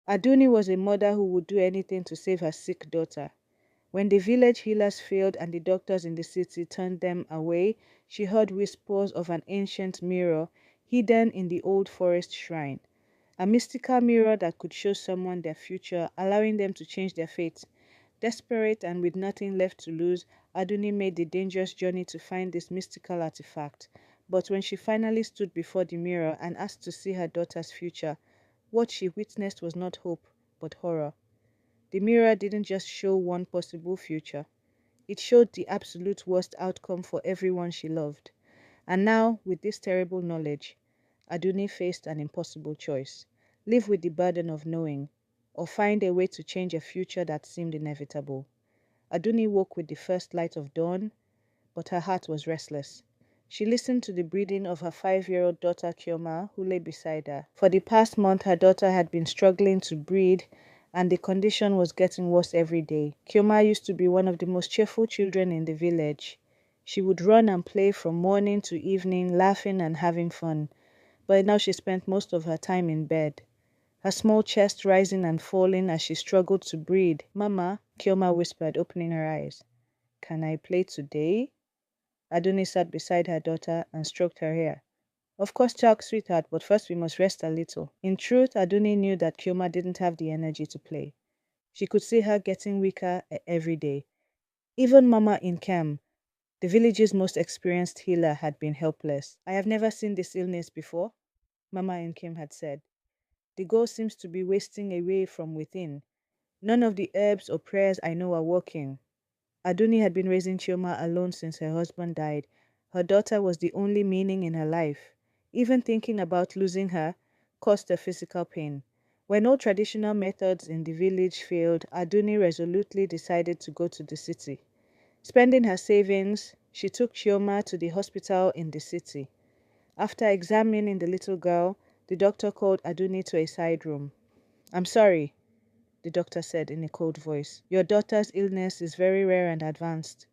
Adunni was a mother who would do anything to save her sick daughter. When the village healers failed and the doctors in the city turned them away, she heard whispers of an ancient mirror hidden in the old forest shrine. A mystical mirror that could show someone their future, allowing them to change their fate. Desperate and with nothing left to lose, Adunni made the dangerous journey to find this mystical artifact. But when she finally stood before the mirror and asked to see her daughter's future, what she witnessed was not hope, but horror. The mirror didn't just show one possible future, it showed the absolute worst outcome for everyone she loved. And now, with this terrible knowledge, Adunni faced an impossible choice: live with the burden of knowing, or find a way to change a future that seemed inevitable. Adunni woke with the first light of dawn, but her heart was restless. She listened to the breathing of her 5-year-old daughter Chioma, who lay beside her. For the past month, her daughter had been struggling to breathe, and the condition was getting worse every day. Chioma used to be one of the most cheerful children in the village. She would run and play from morning to evening, laughing and having fun. But now she spent most of her time in bed, her small chest rising and falling as she struggled to breathe. "Mama," Chioma whispered, opening her eyes. "Can I play today?" Adunni sat beside her daughter and stroked her hair. "Of course, child, sweetheart, but first we must rest a little." In truth, Adunni knew that Chioma didn't have the energy to play. She could see her getting weaker every day. Even Mama Inkem, the village's most experienced healer, had been helpless. "I have never seen this illness before," Mama Inkem had said. "The goal seems to be wasting away from within. None of the herbs or prayers I know are working." Adunni had been raising Chioma alone since her husband died. Her daughter was the only meaning in her life. Even thinking about losing her caused her physical pain. When all traditional methods in the village failed, Adunni resolutely decided to go to the city. Spending her savings, she took Chioma to the hospital in the city. After examining the little girl, the doctor called Adunni to a side room. "I'm sorry," the doctor said in a cold voice. "Your daughter's illness is very rare and advanced.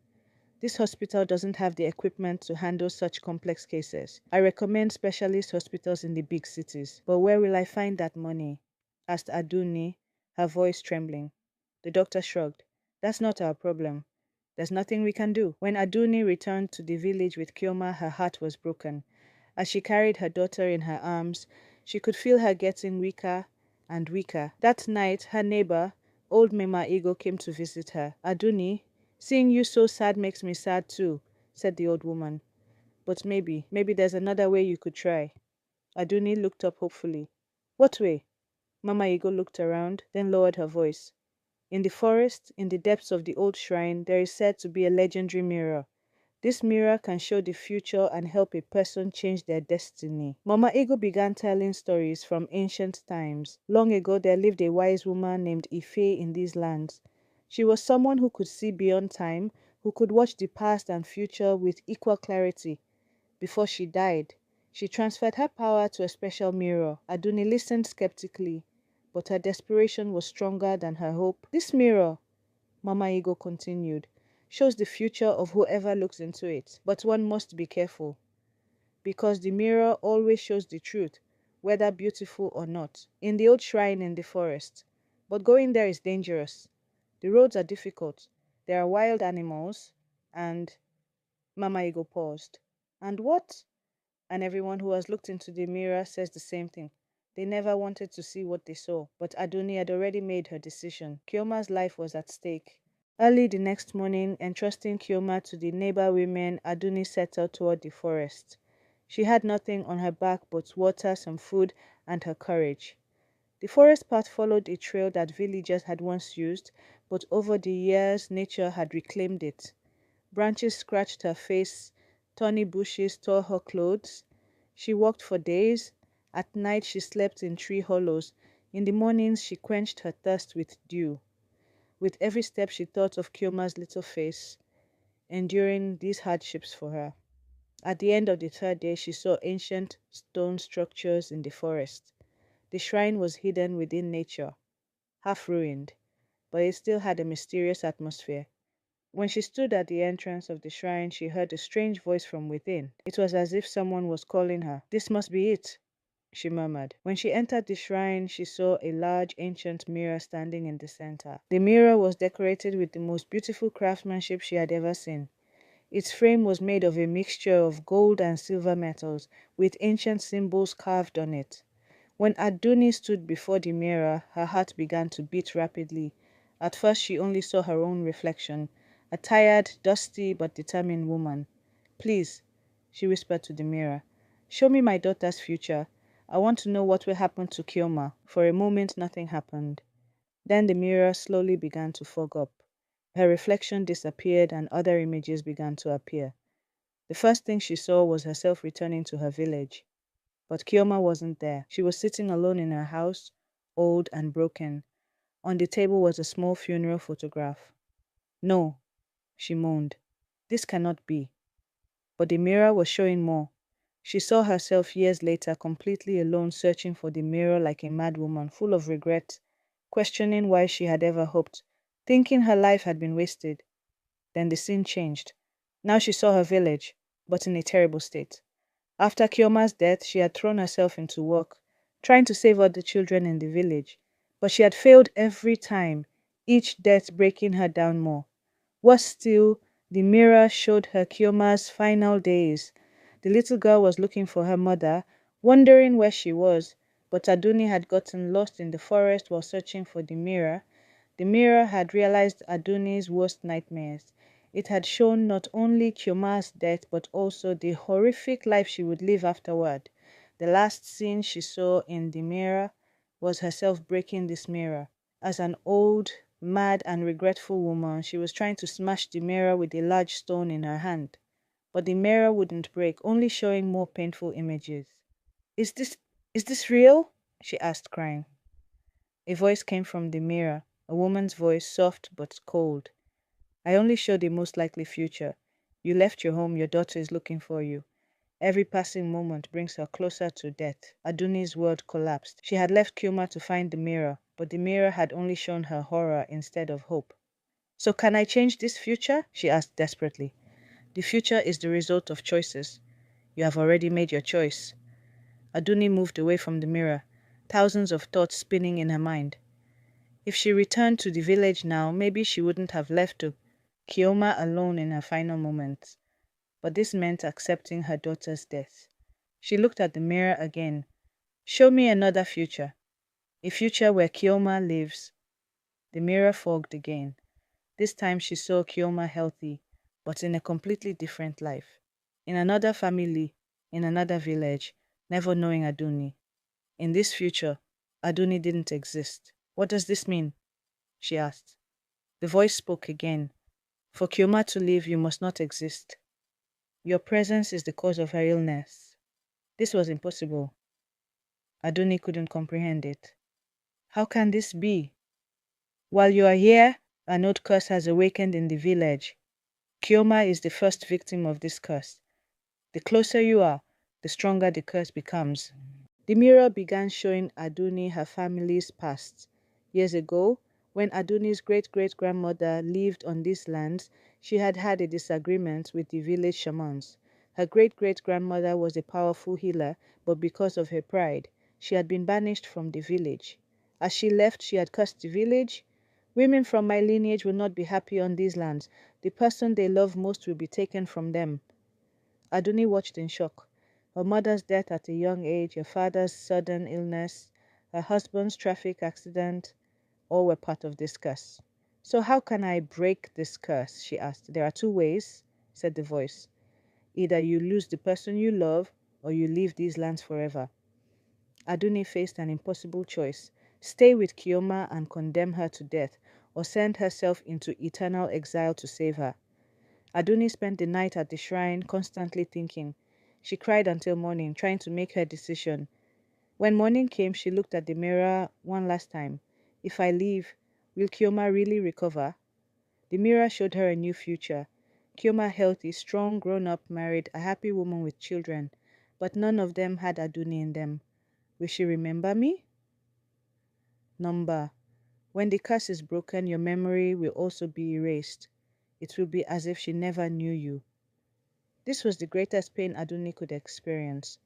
This hospital doesn't have the equipment to handle such complex cases. I recommend specialist hospitals in the big cities. But where will I find that money?" asked Adunni, her voice trembling. The doctor shrugged. "That's not our problem. There's nothing we can do." When Adunni returned to the village with Chioma, her heart was broken. As she carried her daughter in her arms, she could feel her getting weaker and weaker. That night, her neighbor, old Mema Ego, came to visit her. "Adunni, seeing you so sad makes me sad too," said the old woman. "But maybe there's another way you could try." Adunni looked up hopefully. "What way?" Mama Ego looked around, then lowered her voice. "In the forest, in the depths of the old shrine, there is said to be a legendary mirror. This mirror can show the future and help a person change their destiny." Mama Ego began telling stories from ancient times. Long ago, there lived a wise woman named Ife in these lands. She was someone who could see beyond time, who could watch the past and future with equal clarity. Before she died, she transferred her power to a special mirror. Adunni listened skeptically, but her desperation was stronger than her hope. "This mirror," Mama Ego continued, "shows the future of whoever looks into it. But one must be careful, because the mirror always shows the truth, whether beautiful or not." "In the old shrine in the forest. But going there is dangerous. The roads are difficult. There are wild animals, and—" Mama Ego paused. "And what?" "And everyone who has looked into the mirror says the same thing. They never wanted to see what they saw." But Adunni had already made her decision. Chioma's life was at stake. Early the next morning, entrusting Chioma to the neighbor women, Adunni set out toward the forest. She had nothing on her back but water, some food, and her courage. The forest path followed a trail that villagers had once used, but over the years nature had reclaimed it. Branches scratched her face, thorny bushes tore her clothes. She walked for days. At night she slept in tree hollows. In the mornings she quenched her thirst with dew. With every step she thought of Chioma's little face, enduring these hardships for her. At the end of the third day, she saw ancient stone structures in the forest. The shrine was hidden within nature, half ruined, but it still had a mysterious atmosphere. When she stood at the entrance of the shrine, she heard a strange voice from within. It was as if someone was calling her. "This must be it." she murmured. When she entered the shrine, she saw a large ancient mirror standing in the center. The mirror was decorated with the most beautiful craftsmanship she had ever seen. Its frame was made of a mixture of gold and silver metals, with ancient symbols carved on it. When Adunni stood before the mirror, her heart began to beat rapidly. At first she only saw her own reflection, a tired, dusty, but determined woman. "Please," she whispered to the mirror, "show me my daughter's future. I want to know what will happen to Chioma." For a moment nothing happened. Then the mirror slowly began to fog up. Her reflection disappeared and other images began to appear. The first thing she saw was herself returning to her village. But Chioma wasn't there. She was sitting alone in her house, old and broken. On the table was a small funeral photograph. "No," she moaned. "This cannot be." But the mirror was showing more. She saw herself years later completely alone, searching for the mirror like a mad woman, full of regret, questioning why she had ever hoped, thinking her life had been wasted. Then the scene changed. Now she saw her village, but in a terrible state. After Kioma's death, she had thrown herself into work, trying to save other children in the village. But she had failed every time, each death breaking her down more. Worse still, the mirror showed her Kioma's final days. The little girl was looking for her mother, wondering where she was, but Adunni had gotten lost in the forest while searching for the mirror. The mirror had realized Adunni's worst nightmares. It had shown not only Kyoma's death but also the horrific life she would live afterward. The last scene she saw in the mirror was herself breaking this mirror. As an old, mad, and regretful woman, she was trying to smash the mirror with a large stone in her hand. But the mirror wouldn't break, only showing more painful images. Is this real?" she asked, crying. A voice came from the mirror, a woman's voice, soft but cold. "I only show the most likely future. You left your home, your daughter is looking for you. Every passing moment brings her closer to death." Aduni's world collapsed. She had left Kyoma to find the mirror, but the mirror had only shown her horror instead of hope. "So can I change this future?" she asked desperately. "The future is the result of choices. You have already made your choice." Adunni moved away from the mirror, thousands of thoughts spinning in her mind. If she returned to the village now, maybe she wouldn't have left Chioma alone in her final moments. But this meant accepting her daughter's death. She looked at the mirror again. "Show me another future. A future where Chioma lives." The mirror fogged again. This time she saw Chioma healthy, but in a completely different life. In another family, in another village, never knowing Adunni. In this future, Adunni didn't exist. "What does this mean?" she asked. The voice spoke again. "For Chioma to live, you must not exist. Your presence is the cause of her illness." This was impossible. Adunni couldn't comprehend it. "How can this be? While you are here, an old curse has awakened in the village. Chioma is the first victim of this curse. The closer you are, the stronger the curse becomes." The mirror began showing Adunni her family's past. Years ago, when Adunni's great-great-grandmother lived on these lands, she had had a disagreement with the village shamans. Her great-great-grandmother was a powerful healer, but because of her pride, she had been banished from the village. As she left, she had cursed the village. "Women from my lineage will not be happy on these lands. The person they love most will be taken from them." Adunni watched in shock. Her mother's death at a young age, her father's sudden illness, her husband's traffic accident, all were part of this curse. "So how can I break this curse?" she asked. "There are two ways," said the voice. "Either you lose the person you love, or you leave these lands forever." Adunni faced an impossible choice: stay with Chioma and condemn her to death, or send herself into eternal exile to save her. Adunni spent the night at the shrine, constantly thinking. She cried until morning, trying to make her decision. When morning came, she looked at the mirror one last time. "If I leave, will Chioma really recover?" The mirror showed her a new future. Chioma healthy, strong, grown-up, married, a happy woman with children. But none of them had Adunni in them. "Will she remember me?" Number. When the curse is broken, your memory will also be erased. It will be as if she never knew you. This was the greatest pain Adunni could experience.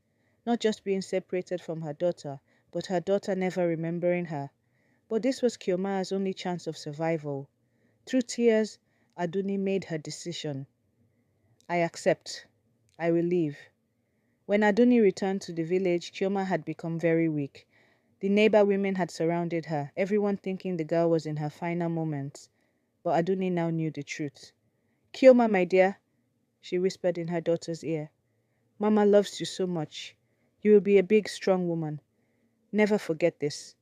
not just being separated from her daughter, but her daughter never remembering her. But this was Chioma's only chance of survival. Through tears, Adunni made her decision. I accept. I will leave. When Adunni returned to the village, Chioma had become very weak. The neighbor women had surrounded her, everyone thinking the girl was in her final moments. But Adunni now knew the truth. Chioma, my dear, she whispered in her daughter's ear. Mama loves you so much. You will be a big, strong woman. Never forget this.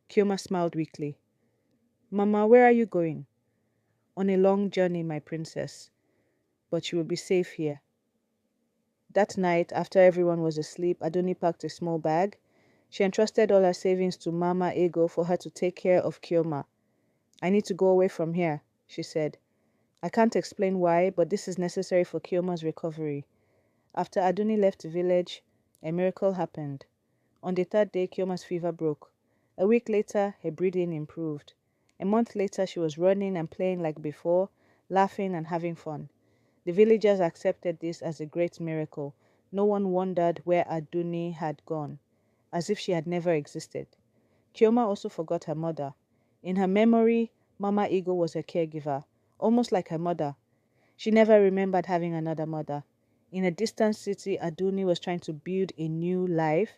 Chioma smiled weakly. Mama, where are you going? On a long journey, my princess. But you will be safe here. That night, after everyone was asleep, Adunni packed a small bag. She entrusted all her savings to Mama Ego for her to take care of Chioma. I need to go away from here, she said. I can't explain why, but this is necessary for Chioma's recovery. After Adunni left the village, a miracle happened. On the third day, Chioma's fever broke. A week later, her breathing improved. A month later, she was running and playing like before, laughing and having fun. The villagers accepted this as a great miracle. No one wondered where Adunni had gone, as if she had never existed. Chioma also forgot her mother. In her memory, Mama Ego was her caregiver, almost like her mother. She never remembered having another mother. In a distant city, Adunni was trying to build a new life.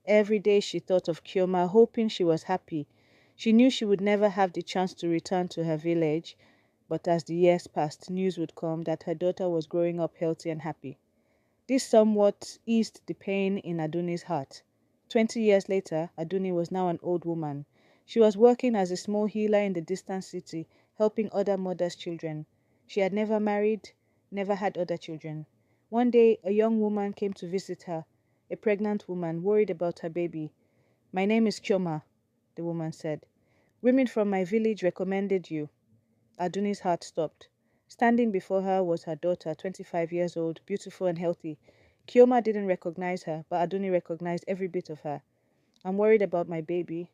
Every day she thought of Chioma, hoping she was happy. She knew she would never have the chance to return to her village, but as the years passed, news would come that her daughter was growing up healthy and happy. This somewhat eased the pain in Adunni's heart. 20 years later, Adunni was now an old woman. She was working as a small healer in the distant city, helping other mothers' children. She had never married, never had other children. One day, a young woman came to visit her, a pregnant woman worried about her baby. My name is Chioma, the woman said. Women from my village recommended you. Adunni's heart stopped. Standing before her was her daughter, 25 years old, beautiful and healthy. Chioma didn't recognize her, but Adunni recognized every bit of her. I'm worried about my baby,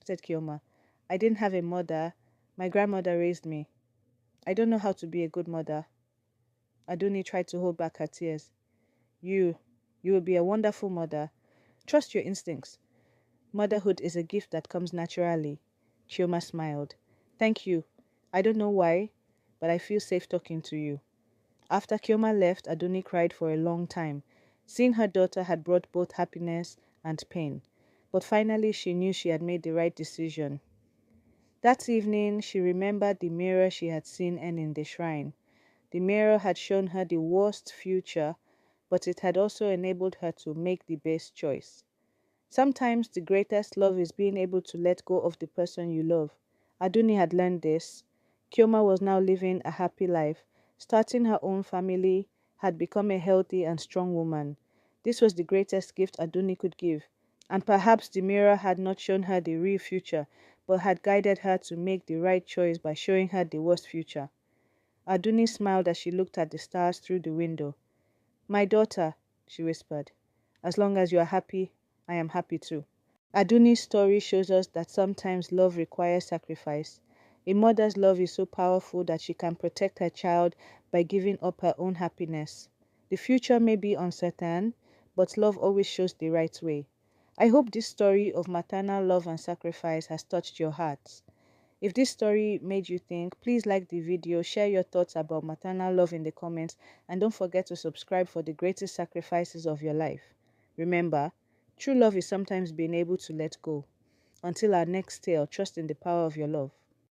said Chioma. I didn't have a mother. My grandmother raised me. I don't know how to be a good mother. Adunni tried to hold back her tears. You will be a wonderful mother. Trust your instincts. Motherhood is a gift that comes naturally. Chioma smiled. Thank you. I don't know why, but I feel safe talking to you. After Chioma left, Adunni cried for a long time. Seeing her daughter had brought both happiness and pain. But finally she knew she had made the right decision. That evening, she remembered the mirror she had seen in the shrine. The mirror had shown her the worst future, but it had also enabled her to make the best choice. Sometimes the greatest love is being able to let go of the person you love. Adunni had learned this. Chioma was now living a happy life, starting her own family, had become a healthy and strong woman. This was the greatest gift Adunni could give. And perhaps the mirror had not shown her the real future, but had guided her to make the right choice by showing her the worst future. Adunni smiled as she looked at the stars through the window. My daughter, she whispered, as long as you are happy, I am happy too. Adunni's story shows us that sometimes love requires sacrifice. A mother's love is so powerful that she can protect her child by giving up her own happiness. The future may be uncertain, but love always shows the right way. I hope this story of maternal love and sacrifice has touched your hearts. If this story made you think, please like the video, share your thoughts about maternal love in the comments, and don't forget to subscribe for the greatest sacrifices of your life. Remember, true love is sometimes being able to let go. Until our next tale, trust in the power of your love.